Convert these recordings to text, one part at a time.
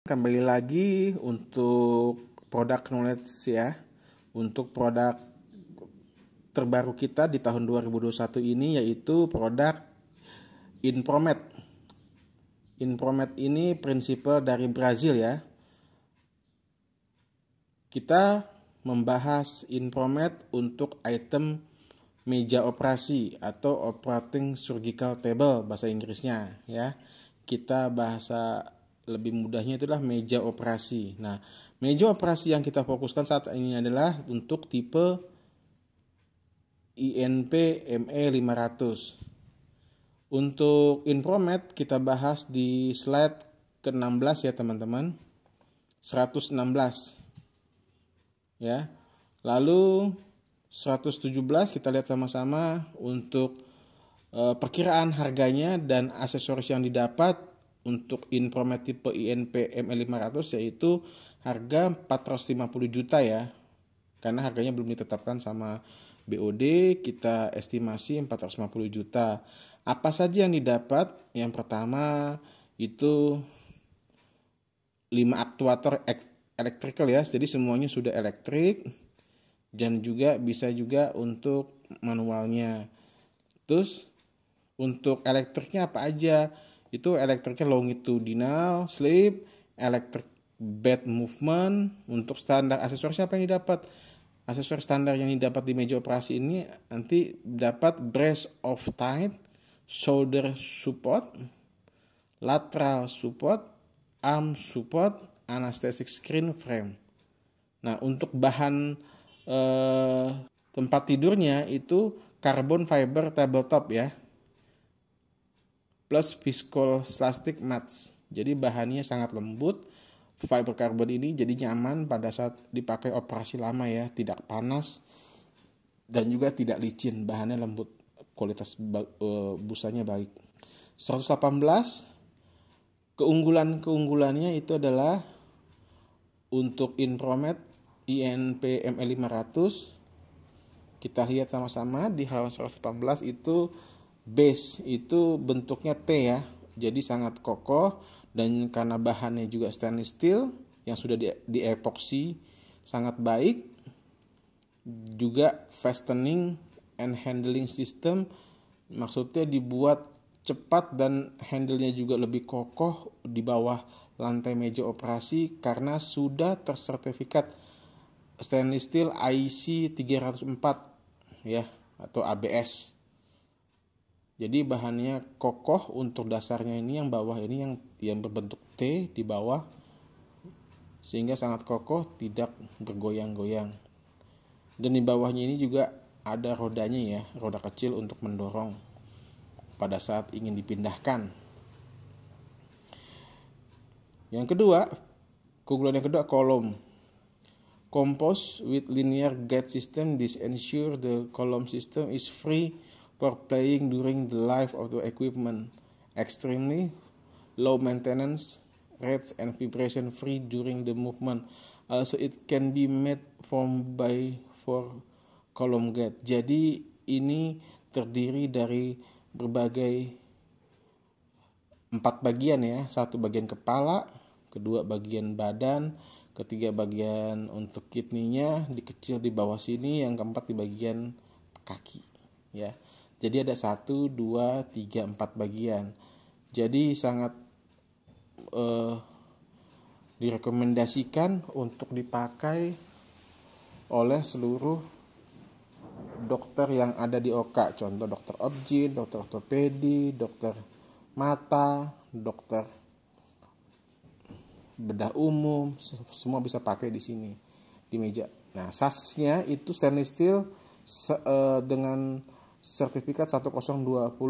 Kembali lagi untuk produk knowledge ya. Untuk produk terbaru kita di tahun 2021 ini yaitu produk Inpromed. Inpromed ini prinsipal dari Brazil ya. Kita membahas Inpromed untuk item meja operasi atau operating surgical table bahasa Inggrisnya ya. Kita bahasa lebih mudahnya itulah meja operasi. Nah, meja operasi yang kita fokuskan saat ini adalah untuk tipe INP ME 500. Untuk Inpromed kita bahas di slide ke-16 ya teman-teman. 116. Ya. Lalu 117 kita lihat sama-sama untuk perkiraan harganya dan aksesoris yang didapat untuk Inpromed tipe INP ME500 yaitu harga 450 juta ya. Karena harganya belum ditetapkan sama BOD, kita estimasi 450 juta. Apa saja yang didapat? Yang pertama itu 5 aktuator electrical ya. Jadi semuanya sudah elektrik dan juga bisa juga untuk manualnya. Terus untuk elektriknya apa aja? Itu elektriknya longitudinal, slip, electric bed movement. Untuk standar aksesoris apa yang didapat? Aksesoris standar yang didapat di meja operasi ini nanti dapat brace of tight, shoulder support, lateral support, arm support, anesthetic screen frame. Nah, untuk bahan tempat tidurnya itu carbon fiber tabletop ya. Plus viscoelastic mats. Jadi bahannya sangat lembut. Fiber carbon ini jadi nyaman pada saat dipakai operasi lama ya, tidak panas dan juga tidak licin. Bahannya lembut, kualitas busanya baik. 118 keunggulannya itu adalah untuk Inpromed INP ME500. Kita lihat sama-sama di halaman 118 itu base itu bentuknya T ya, jadi sangat kokoh dan karena bahannya juga stainless steel yang sudah di epoxy sangat baik. Juga fastening and handling system maksudnya dibuat cepat dan handle-nya juga lebih kokoh di bawah lantai meja operasi karena sudah tersertifikat stainless steel IC 304 ya atau ABS. Jadi bahannya kokoh untuk dasarnya ini yang bawah ini yang berbentuk T di bawah sehingga sangat kokoh, tidak bergoyang-goyang. Dan di bawahnya ini juga ada rodanya ya, roda kecil untuk mendorong pada saat ingin dipindahkan. Yang kedua, keunggulan yang kedua kolom. Composed with linear gate system, this ensure the column system is free for playing during the life of the equipment. Extremely low maintenance rates and vibration free during the movement. Also it can be made from by for column gate. Jadi ini terdiri dari berbagai 4 bagian ya. 1 bagian kepala, kedua bagian badan, ketiga bagian untuk kidney-nya, dikecil di bawah sini, yang keempat di bagian kaki ya. Jadi ada 1, 2, 3, 4 bagian. Jadi sangat direkomendasikan untuk dipakai oleh seluruh dokter yang ada di OK. Contoh dokter obgyn, dokter ortopedi, dokter mata, dokter bedah umum, semua bisa pakai di sini di meja. Nah, sasisnya itu stainless steel dengan sertifikat 1020.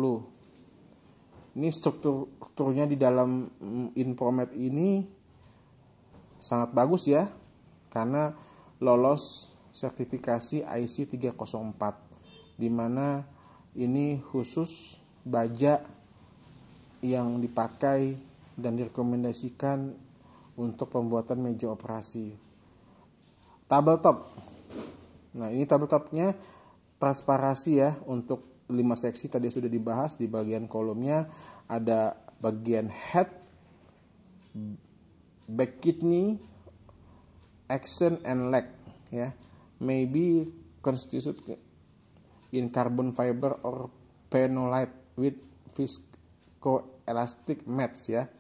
Ini strukturnya di dalam Inpromed ini sangat bagus ya, karena lolos sertifikasi IC 304, di mana ini khusus baja yang dipakai dan direkomendasikan untuk pembuatan meja operasi. Tabletop. Nah, ini tabletopnya transparasi ya, untuk 5 seksi tadi sudah dibahas. Di bagian kolomnya ada bagian head, back kidney, action and leg, ya, maybe constituted in carbon fiber or phenolite with viscoelastic mats, ya.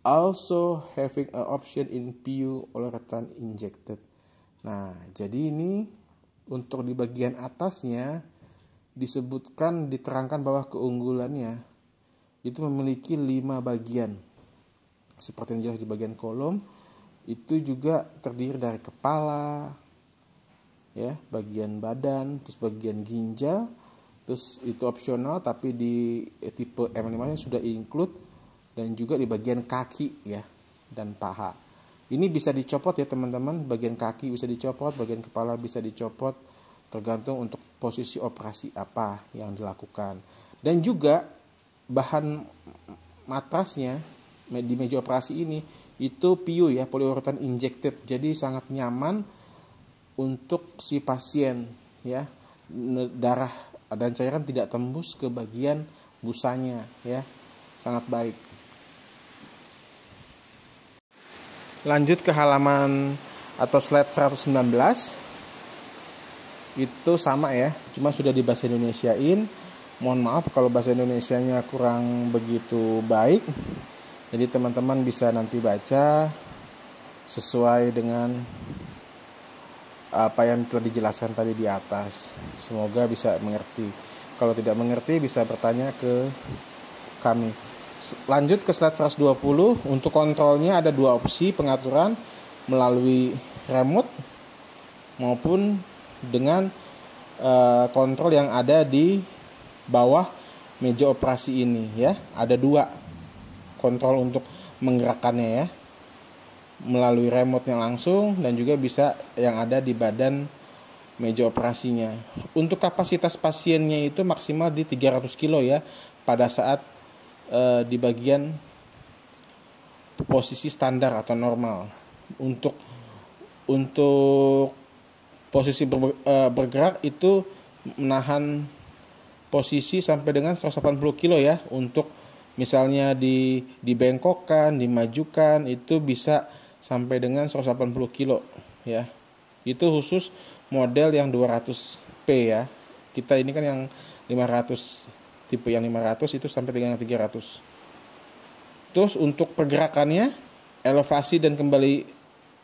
Also having an option in PU uretan injected. Nah, jadi ini untuk di bagian atasnya disebutkan, diterangkan bahwa keunggulannya itu memiliki 5 bagian. Seperti yang jelas di bagian kolom, itu juga terdiri dari kepala, ya, bagian badan, terus bagian ginjal, terus itu opsional tapi di tipe M5 nya sudah include, dan juga di bagian kaki, ya, dan paha. Ini bisa dicopot, ya teman-teman, bagian kaki bisa dicopot, bagian kepala bisa dicopot, tergantung untuk posisi operasi apa yang dilakukan. Dan juga bahan matrasnya di meja operasi ini itu PU, ya, polyurethane injected, jadi sangat nyaman untuk si pasien, ya. Darah dan cairan tidak tembus ke bagian busanya, ya, sangat baik. Lanjut ke halaman atau slide 119. Itu sama, ya, cuma sudah di bahasa Indonesiain. Mohon maaf kalau bahasa Indonesianya kurang begitu baik. Jadi teman-teman bisa nanti baca sesuai dengan apa yang telah dijelaskan tadi di atas. Semoga bisa mengerti. Kalau tidak mengerti bisa bertanya ke kami. Lanjut ke slide 120. Untuk kontrolnya ada 2 opsi pengaturan, melalui remote maupun dengan kontrol yang ada di bawah meja operasi ini, ya. Ada 2 kontrol untuk menggerakkannya, ya, melalui remote-nya langsung, dan juga bisa yang ada di badan meja operasinya. Untuk kapasitas pasiennya itu maksimal di 300 kilo, ya, pada saat di bagian posisi standar atau normal. Untuk posisi bergerak itu menahan posisi sampai dengan 180 kilo, ya. Untuk misalnya dibengkokkan, dimajukan, itu bisa sampai dengan 180 kilo, ya. Itu khusus model yang 200P, ya. Kita ini kan yang 500, tipe yang 500 itu sampai dengan 300. Terus untuk pergerakannya, elevasi dan kembali,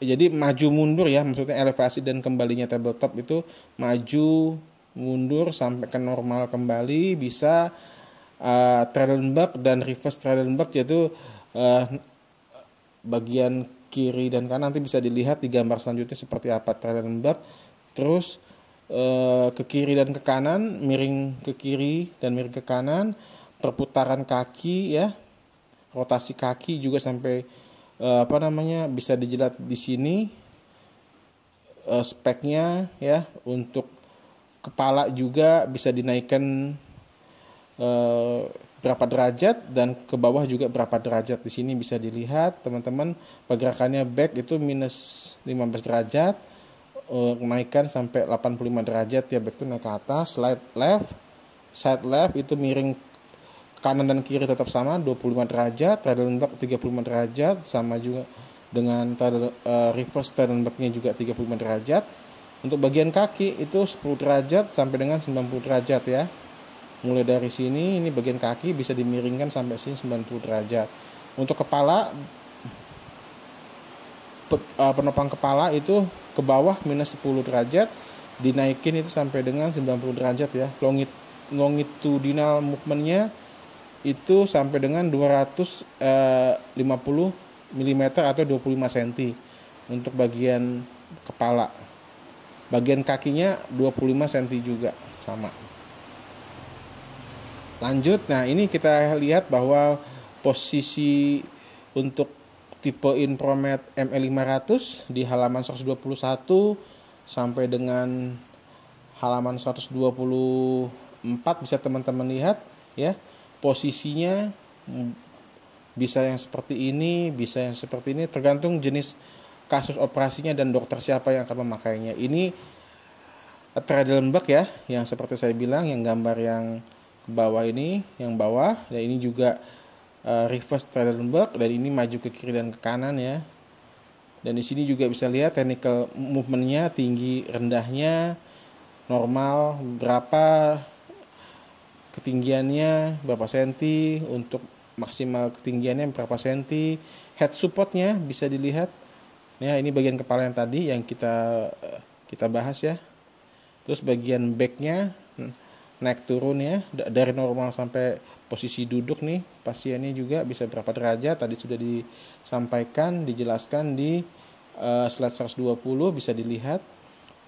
jadi maju mundur, ya, maksudnya elevasi dan kembalinya tabletop itu maju mundur sampai ke normal kembali, bisa Trendelenburg dan reverse Trendelenburg, yaitu bagian kiri dan kanan. Nanti bisa dilihat di gambar selanjutnya seperti apa Trendelenburg. Terus ke kiri dan ke kanan, miring ke kiri dan miring ke kanan, perputaran kaki, ya, rotasi kaki juga sampai bisa dijelat di sini speknya, ya. Untuk kepala juga bisa dinaikkan berapa derajat, dan ke bawah juga berapa derajat. Di sini bisa dilihat teman-teman, pergerakannya back itu minus 15 derajat, naikkan sampai 85 derajat, ya, back itu naik ke atas. Side left itu miring kanan dan kiri tetap sama 25 derajat, Trendelenburg 35 derajat, sama juga dengan reverse Trendelenburg-nya juga 35 derajat. Untuk bagian kaki itu 10 derajat sampai dengan 90 derajat, ya. Mulai dari sini, ini bagian kaki bisa dimiringkan sampai sini 90 derajat. Untuk kepala, penopang kepala itu ke bawah minus 10 derajat, dinaikin itu sampai dengan 90 derajat, ya. Longitudinal movement-nya itu sampai dengan 250 mm atau 25 cm untuk bagian kepala. Bagian kakinya 25 cm juga, sama. Lanjut, nah ini kita lihat bahwa posisi untuk tipe Inpromed ME500 di halaman 121 sampai dengan halaman 124 bisa teman-teman lihat, ya. Posisinya bisa yang seperti ini, bisa yang seperti ini, tergantung jenis kasus operasinya dan dokter siapa yang akan memakainya. Ini Trendelenburg, ya, yang seperti saya bilang, yang gambar yang ke bawah ini, yang bawah, dan ini juga reverse Trendelenburg, dan ini maju ke kiri dan ke kanan, ya. Dan di sini juga bisa lihat technical movementnya, tinggi rendahnya, normal berapa, ketinggiannya berapa senti, untuk maksimal ketinggiannya berapa senti, head supportnya bisa dilihat. Ya, ini bagian kepala yang tadi yang kita bahas ya. Terus bagian backnya naik turun ya, dari normal sampai posisi duduk nih pasiennya juga bisa berapa derajat, tadi sudah disampaikan, dijelaskan di slide 120, bisa dilihat.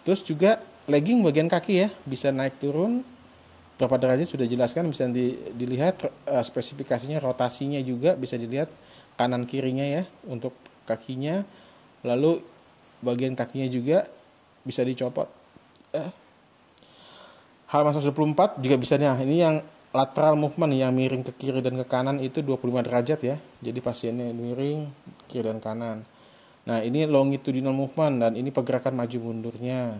Terus juga legging bagian kaki ya, bisa naik turun berapa derajat sudah jelaskan, bisa dilihat spesifikasinya, rotasinya juga bisa dilihat kanan kirinya ya untuk kakinya. Lalu bagian kakinya juga bisa dicopot. Halaman 124 juga bisa nih. Ini yang lateral movement yang miring ke kiri dan ke kanan itu 25 derajat ya. Jadi pasiennya miring kiri dan kanan. Nah, ini longitudinal movement dan ini pergerakan maju mundurnya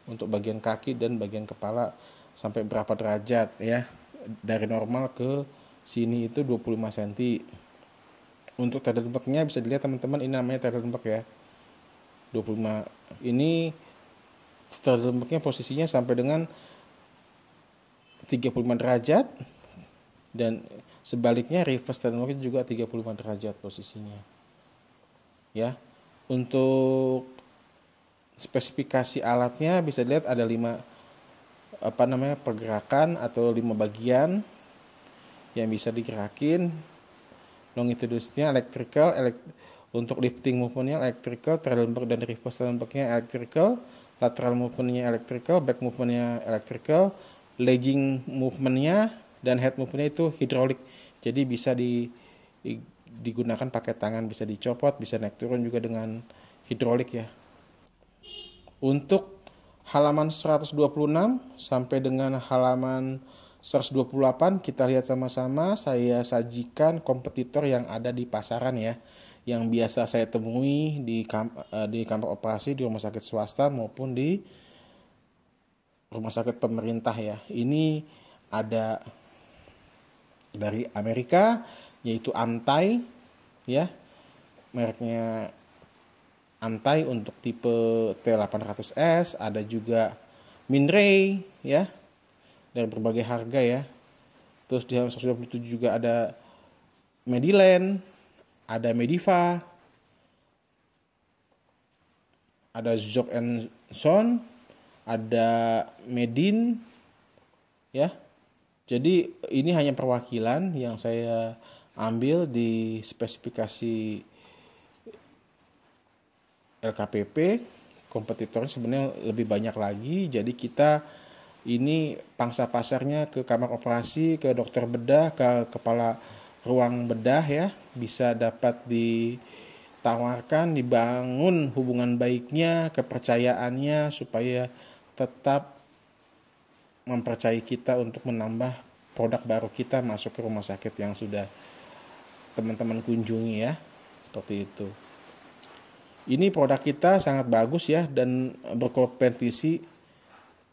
untuk bagian kaki dan bagian kepala sampai berapa derajat ya. Dari normal ke sini itu 25 cm. Untuk Trendelenburg-nya bisa dilihat teman-teman, ini namanya Trendelenburg ya. 25. Ini Trendelenburg-nya posisinya sampai dengan 35 derajat dan sebaliknya reverse Trendelenburg juga 35 derajat posisinya. Ya. Untuk spesifikasi alatnya bisa dilihat ada 5 pergerakan atau 5 bagian yang bisa digerakin. Longitudinalnya electrical, untuk lifting movementnya electrical, Trendelenburg dan reverse Trendelenburg-nya electrical, lateral movementnya electrical, back movementnya electrical, legging movementnya dan head movementnya itu hidrolik. Jadi bisa digunakan pakai tangan, bisa dicopot, bisa naik turun juga dengan hidrolik ya. Untuk halaman 126 sampai dengan halaman 128 kita lihat sama-sama, saya sajikan kompetitor yang ada di pasaran ya, yang biasa saya temui di kamar operasi di rumah sakit swasta maupun di rumah sakit pemerintah ya. Ini ada dari Amerika yaitu Amtai ya, mereknya Amtai untuk tipe T800S, ada juga Minray ya, dari berbagai harga ya. Terus di halaman 127 juga ada Mediland, ada Mediva, ada Zog & Son, ada Medin ya. Jadi ini hanya perwakilan yang saya ambil di spesifikasi LKPP. Kompetitornya sebenarnya lebih banyak lagi. Jadi kita ini pangsa pasarnya ke kamar operasi, ke dokter bedah, ke kepala ruang bedah ya, bisa dapat ditawarkan, dibangun hubungan baiknya, kepercayaannya supaya tetap mempercayai kita untuk menambah produk baru kita masuk ke rumah sakit yang sudah teman-teman kunjungi ya, seperti itu. Ini produk kita sangat bagus ya dan berkompetisi.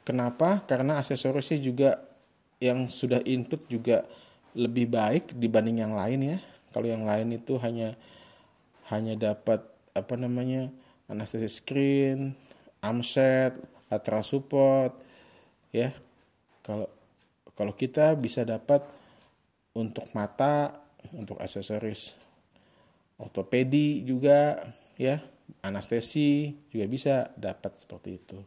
Kenapa? Karena aksesorisnya juga yang sudah include juga lebih baik dibanding yang lain ya. Kalau yang lain itu hanya dapat anestesi screen, armset, lateral support ya. Kalau kita bisa dapat untuk mata, untuk aksesoris ortopedi juga ya, anestesi juga bisa dapat seperti itu.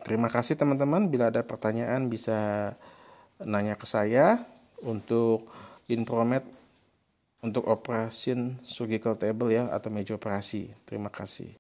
Terima kasih teman-teman, bila ada pertanyaan bisa nanya ke saya untuk Inpromed untuk operation surgical table ya atau meja operasi. Terima kasih.